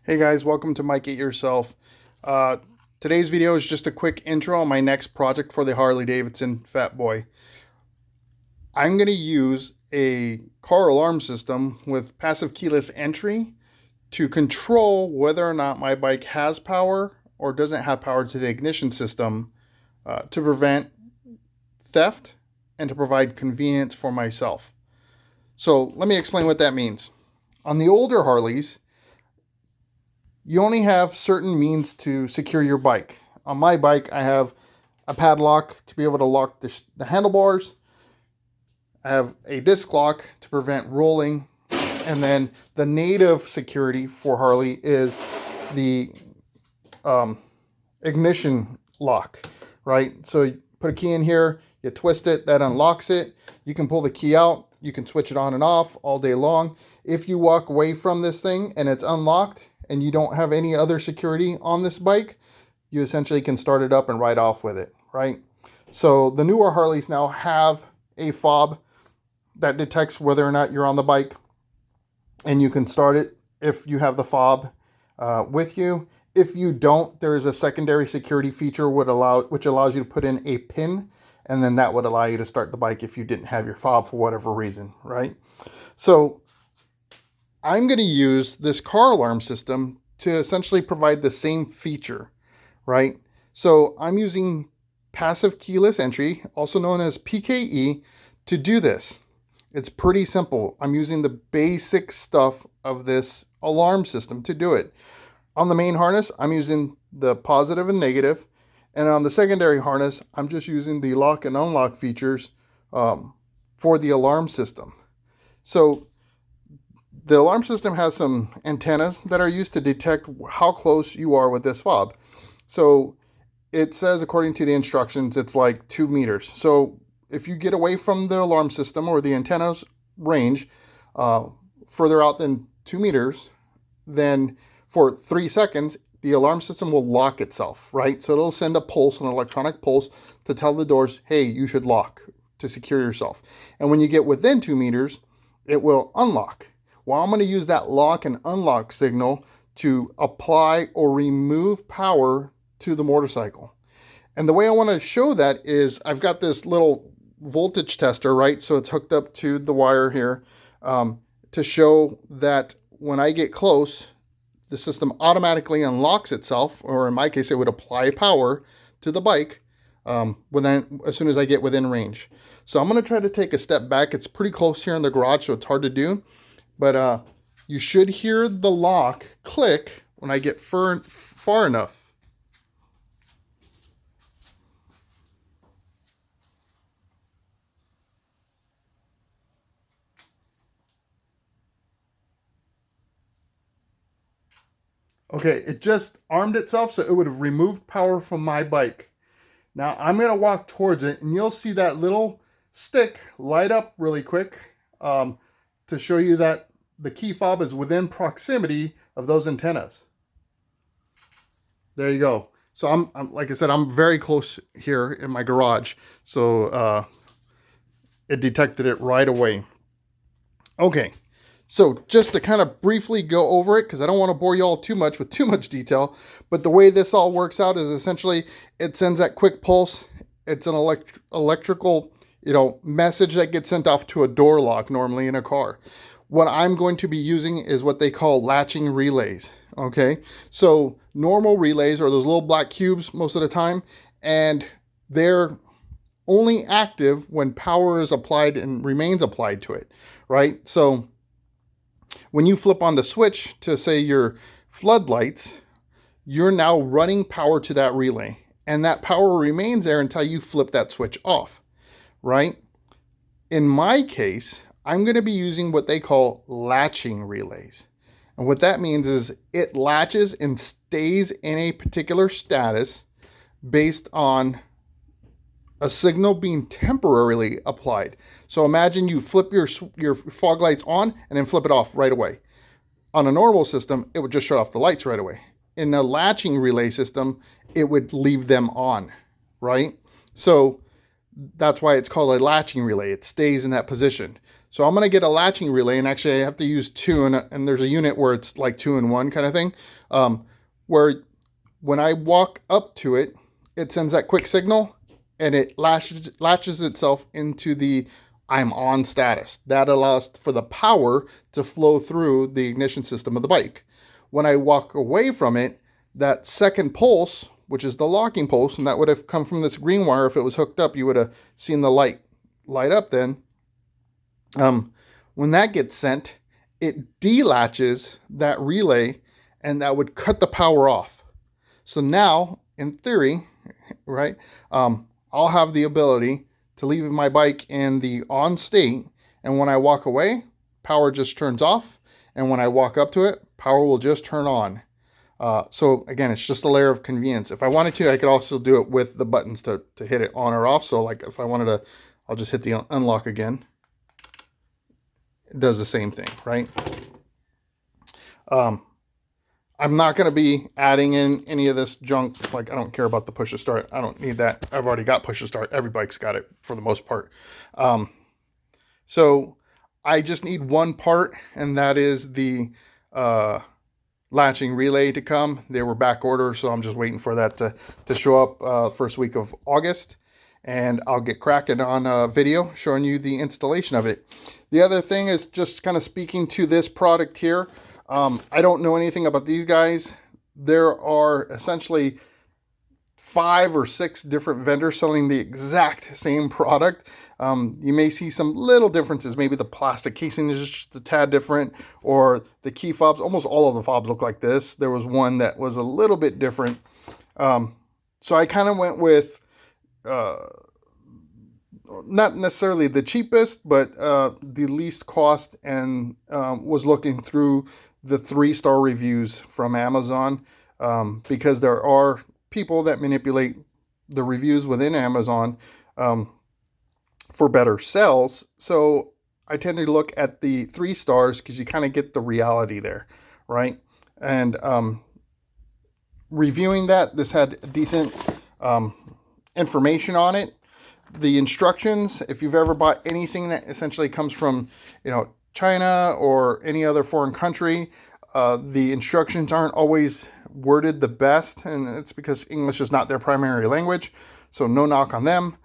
Hey guys, welcome to Mike It Yourself. Uh, Today's video is just a quick intro on my next project for the Harley Davidson Fat Boy. I'm going to use a car alarm system with passive keyless entry to control whether or not my bike has power or doesn't have power to the ignition system to prevent theft and to provide convenience for myself. So let me explain what that means. On the older Harleys, you only have certain means to secure your bike. On my bike, I have a padlock to be able to lock the handlebars. I have a disc lock to prevent rolling. And then the native security for Harley is the ignition lock, right? So you put a key in here, you twist it, that unlocks it. You can pull the key out. You can switch it on and off all day long. If you walk away from this thing and it's unlocked, and you don't have any other security on this bike, you essentially can start it up and ride off with it, right? So the newer Harleys now have a fob that detects whether or not you're on the bike, and you can start it if you have the fob with you. If you don't, there is a secondary security feature which allows you to put in a pin, and then that would allow you to start the bike if you didn't have your fob for whatever reason, right? So I'm going to use this car alarm system to essentially provide the same feature, right? So I'm using passive keyless entry, also known as PKE, to do this. It's pretty simple. I'm using the basic stuff of this alarm system to do it. On the main harness, I'm using the positive and negative. And on the secondary harness, I'm just using the lock and unlock features for the alarm system. So the alarm system has some antennas that are used to detect how close you are with this fob. So it says, according to the instructions, it's like 2 meters. So if you get away from the alarm system or the antenna's range further out than 2 meters, then for 3 seconds, the alarm system will lock itself, right? So it'll send a pulse, an electronic pulse, to tell the doors, hey, you should lock to secure yourself. And when you get within 2 meters, it will unlock. Well, I'm going to use that lock and unlock signal to apply or remove power to the motorcycle. And the way I want to show that is I've got this little voltage tester, right? So it's hooked up to the wire here to show that when I get close, the system automatically unlocks itself, or in my case, it would apply power to the bike as soon as I get within range. So I'm going to try to take a step back. It's pretty close here in the garage, so it's hard to do. But you should hear the lock click when I get far enough. Okay, it just armed itself, so it would have removed power from my bike. Now I'm going to walk towards it, and you'll see that little stick light up really quick to show you that the key fob is within proximity of those antennas. There you go. So I'm like I said, I'm very close here in my garage. So it detected it right away. Okay. So just to kind of briefly go over it, because I don't want to bore you all too much with too much detail, but the way this all works out is essentially it sends that quick pulse. It's an electrical, message that gets sent off to a door lock normally in a car. What I'm going to be using is what they call latching relays. Okay, so normal relays are those little black cubes most of the time, and they're only active when power is applied and remains applied to it, right? So when you flip on the switch to, say, your floodlights, you're now running power to that relay, and that power remains there until you flip that switch off, right? In my case, I'm going to be using what they call latching relays. And what that means is it latches and stays in a particular status based on a signal being temporarily applied. So imagine you flip your fog lights on and then flip it off right away. On a normal system, it would just shut off the lights right away. In a latching relay system, it would leave them on, right? So that's why it's called a latching relay. It stays in that position. So I'm going to get a latching relay, and actually I have to use two, and there's a unit where it's like 2-in-1 kind of thing, where when I walk up to it, it sends that quick signal, and it latches itself into the I'm on status. That allows for the power to flow through the ignition system of the bike. When I walk away from it, that second pulse, which is the locking pulse, and that would have come from this green wire. If it was hooked up, you would have seen the light up then. When that gets sent, it delatches that relay, and that would cut the power off. So now, in theory, right, I'll have the ability to leave my bike in the on state, and when I walk away, power just turns off, and when I walk up to it, power will just turn on. So again, it's just a layer of convenience. If I wanted to, I could also do it with the buttons to hit it on or off. So like if I wanted to, I'll just hit the unlock again. It does the same thing, right? I'm not going to be adding in any of this junk. Like, I don't care about the push to start. I don't need that. I've already got push to start. Every bike's got it for the most part. So I just need one part, and that is the latching relay to come. They were back order, so I'm just waiting for that to show up first week of August. And I'll get cracking on a video showing you the installation of it. The other thing is just kind of speaking to this product here. I don't know anything about these guys. There are essentially 5 or 6 different vendors selling the exact same product. You may see some little differences. Maybe the plastic casing is just a tad different, or the key fobs. Almost all of the fobs look like this. There was one that was a little bit different. So I kind of went with not necessarily the cheapest, but the least cost, and was looking through the 3-star reviews from Amazon, because there are people that manipulate the reviews within Amazon for better sales. So I tend to look at the 3 stars because you kind of get the reality there, right? And reviewing that, this had decent information on it. The instructions, if you've ever bought anything that essentially comes from, China or any other foreign country, the instructions aren't always worded the best, and it's because English is not their primary language. So no knock on them.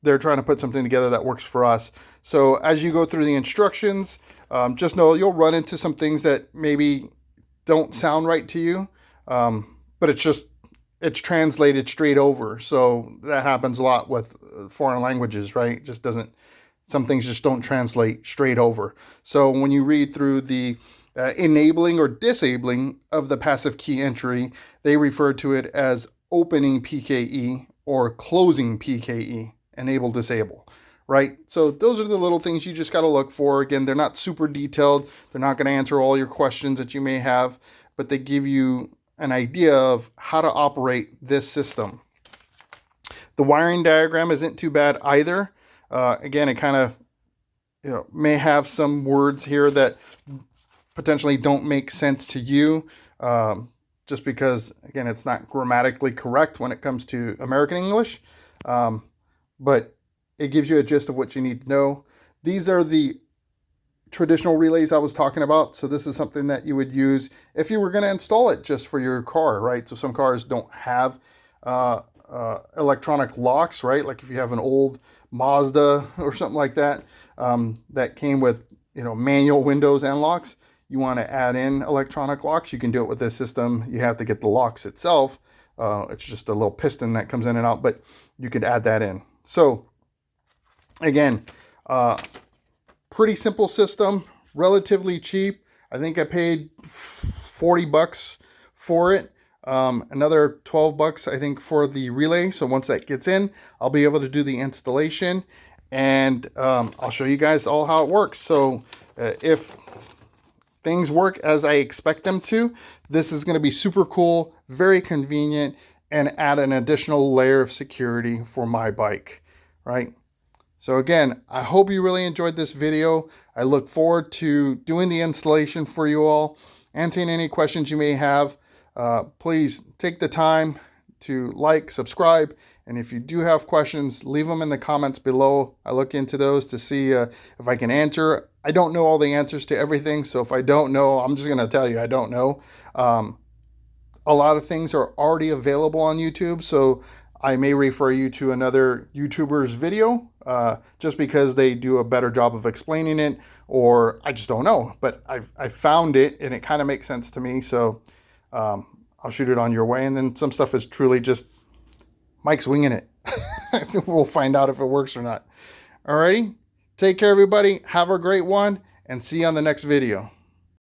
They're trying to put something together that works for us. So as you go through the instructions, just know you'll run into some things that maybe don't sound right to you, but it's translated straight over. So that happens a lot with foreign languages, right? It just doesn't, some things just don't translate straight over. So when you read through the enabling or disabling of the passive key entry, they refer to it as opening PKE or closing PKE, enable, disable, right? So those are the little things you just got to look for. Again, they're not super detailed. They're not going to answer all your questions that you may have, but they give you an idea of how to operate this system. The wiring diagram isn't too bad either. Again, it kind of may have some words here that potentially don't make sense to you, just because, again, it's not grammatically correct when it comes to American English, but it gives you a gist of what you need to know. These are the traditional relays I was talking about. So this is something that you would use if you were going to install it just for your car, right? So some cars don't have electronic locks, right? Like if you have an old Mazda or something like that, that came with, manual windows and locks, you want to add in electronic locks, you can do it with this system. You have to get the locks itself. It's just a little piston that comes in and out, but you could add that in. So again, pretty simple system, relatively cheap. I think I paid $40 for it. Another $12, I think, for the relay. So once that gets in, I'll be able to do the installation, and I'll show you guys all how it works. So if things work as I expect them to, this is going to be super cool, very convenient, and add an additional layer of security for my bike, right? So again, I hope you really enjoyed this video. I look forward to doing the installation for you all, answering any questions you may have. Please take the time to like, subscribe, and if you do have questions, leave them in the comments below. I look into those to see if I can answer. I don't know all the answers to everything, so if I don't know, I'm just going to tell you I don't know. A lot of things are already available on YouTube, so I may refer you to another YouTuber's video just because they do a better job of explaining it, or I just don't know. But I found it and it kind of makes sense to me, so I'll shoot it on your way. And then some stuff is truly just Mike's winging it. We'll find out if it works or not. Alrighty, take care everybody. Have a great one and see you on the next video.